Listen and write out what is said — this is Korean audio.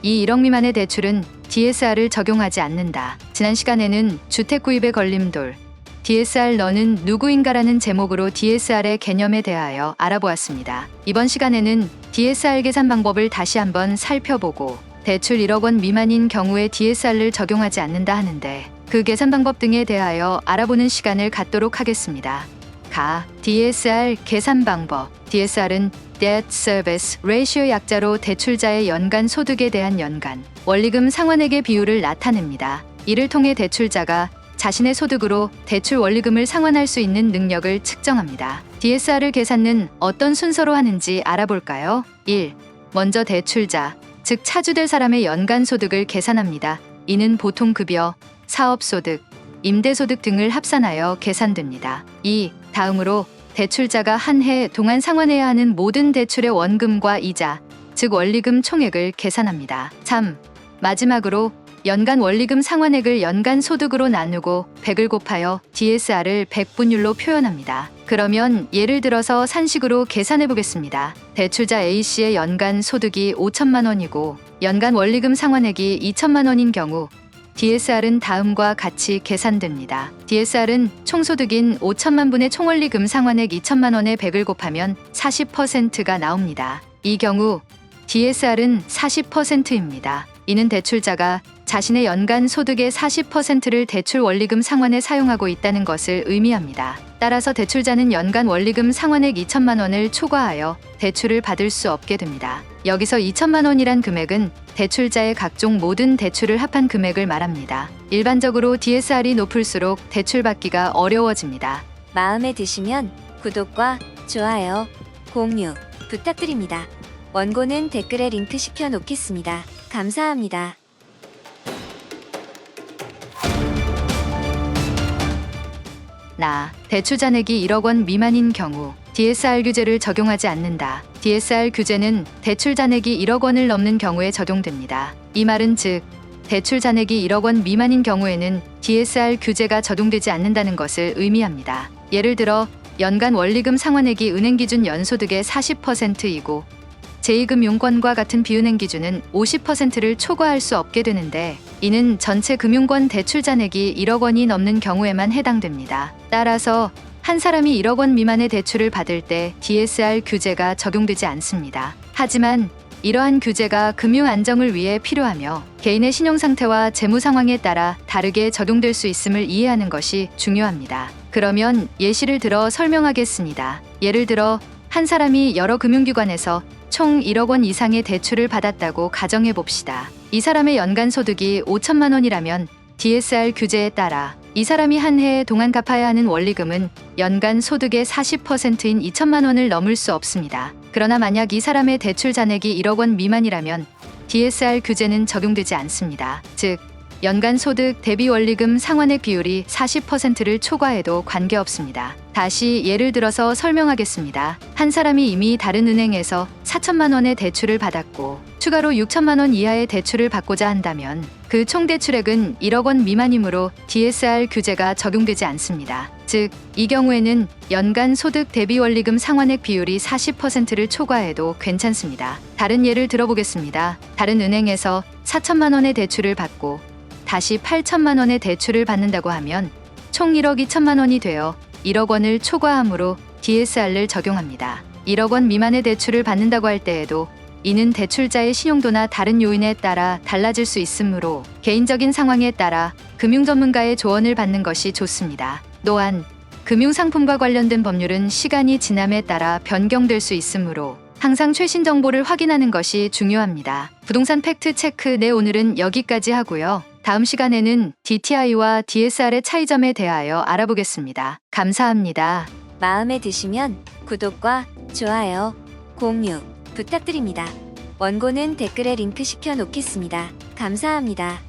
이 1억 미만의 대출은 DSR을 적용하지 않는다. 지난 시간에는 주택 구입의 걸림돌, DSR 너는 누구인가라는 제목으로 DSR의 개념에 대하여 알아보았습니다. 이번 시간에는 DSR 계산 방법을 다시 한번 살펴보고 대출 1억 원 미만인 경우에 DSR을 적용하지 않는다 하는데 그 계산 방법 등에 대하여 알아보는 시간을 갖도록 하겠습니다. DSR 계산 방법. DSR은 Debt Service Ratio 약자로 대출자의 연간 소득에 대한 연간 원리금 상환액의 비율을 나타냅니다. 이를 통해 대출자가 자신의 소득으로 대출 원리금을 상환할 수 있는 능력을 측정합니다. DSR을 계산은 어떤 순서로 하는지 알아볼까요? 1. 먼저 대출자, 즉 차주될 사람의 연간 소득을 계산합니다. 이는 보통 급여, 사업소득, 임대소득 등을 합산하여 계산됩니다. 2. 다음으로 대출자가 한 해 동안 상환해야 하는 모든 대출의 원금과 이자, 즉 원리금 총액을 계산합니다. 3. 마지막으로 연간 원리금 상환액을 연간 소득으로 나누고 100을 곱하여 DSR을 100분율로 표현합니다. 그러면 예를 들어서 산식으로 계산해 보겠습니다. 대출자 A씨의 연간 소득이 5천만 원이고 연간 원리금 상환액이 2천만 원인 경우 DSR은 다음과 같이 계산됩니다. DSR은 총소득인 5천만 분의 총원리금 상환액 2천만 원에 100을 곱하면 40%가 나옵니다. 이 경우 DSR은 40%입니다. 이는 대출자가 자신의 연간 소득의 40%를 대출 원리금 상환에 사용하고 있다는 것을 의미합니다. 따라서 대출자는 연간 원리금 상환액 2천만 원을 초과하여 대출을 받을 수 없게 됩니다. 여기서 2천만 원이란 금액은 대출자의 각종 모든 대출을 합한 금액을 말합니다. 일반적으로 DSR이 높을수록 대출받기가 어려워집니다. 마음에 드시면 구독과 좋아요, 공유 부탁드립니다. 원고는 댓글에 링크 시켜 놓겠습니다. 감사합니다. 대출 잔액이 1억 원 미만인 경우 DSR 규제를 적용하지 않는다. DSR 규제는 대출 잔액이 1억 원을 넘는 경우에 적용됩니다. 이 말은 즉 대출 잔액이 1억 원 미만인 경우에는 DSR 규제가 적용되지 않는다는 것을 의미합니다. 예를 들어 연간 원리금 상환액이 은행 기준 연소득의 40%이고 제2금융권과 같은 비은행 기준은 50%를 초과할 수 없게 되는데 이는 전체 금융권 대출 잔액이 1억 원이 넘는 경우에만 해당됩니다. 따라서 한 사람이 1억 원 미만의 대출을 받을 때 DSR 규제가 적용되지 않습니다. 하지만 이러한 규제가 금융 안정을 위해 필요하며 개인의 신용 상태와 재무 상황에 따라 다르게 적용될 수 있음을 이해하는 것이 중요합니다. 그러면 예시를 들어 설명하겠습니다. 예를 들어 한 사람이 여러 금융기관에서 총 1억 원 이상의 대출을 받았다고 가정해 봅시다. 이 사람의 연간 소득이 5천만 원이라면 DSR 규제에 따라 이 사람이 한 해 동안 갚아야 하는 원리금은 연간 소득의 40%인 2천만 원을 넘을 수 없습니다. 그러나 만약 이 사람의 대출 잔액이 1억 원 미만이라면 DSR 규제는 적용되지 않습니다. 즉, 연간 소득 대비 원리금 상환액 비율이 40%를 초과해도 관계없습니다. 다시 예를 들어서 설명하겠습니다. 한 사람이 이미 다른 은행에서 4천만 원의 대출을 받았고 추가로 6천만 원 이하의 대출을 받고자 한다면 그 총 대출액은 1억 원 미만이므로 DSR 규제가 적용되지 않습니다. 즉, 이 경우에는 연간 소득 대비 원리금 상환액 비율이 40%를 초과해도 괜찮습니다. 다른 예를 들어보겠습니다. 다른 은행에서 4천만 원의 대출을 받고 다시 8천만 원의 대출을 받는다고 하면 총 1억 2천만 원이 되어 1억 원을 초과함으로 DSR을 적용합니다. 1억 원 미만의 대출을 받는다고 할 때에도 이는 대출자의 신용도나 다른 요인에 따라 달라질 수 있으므로 개인적인 상황에 따라 금융전문가의 조언을 받는 것이 좋습니다. 또한 금융상품과 관련된 법률은 시간이 지남에 따라 변경될 수 있으므로 항상 최신 정보를 확인하는 것이 중요합니다. 부동산 팩트 체크 오늘은 여기까지 하고요. 다음 시간에는 DTI와 DSR의 차이점에 대하여 알아보겠습니다. 감사합니다. 마음에 드시면 구독과 좋아요, 공유 부탁드립니다. 원고는 댓글에 링크 시켜 놓겠습니다. 감사합니다.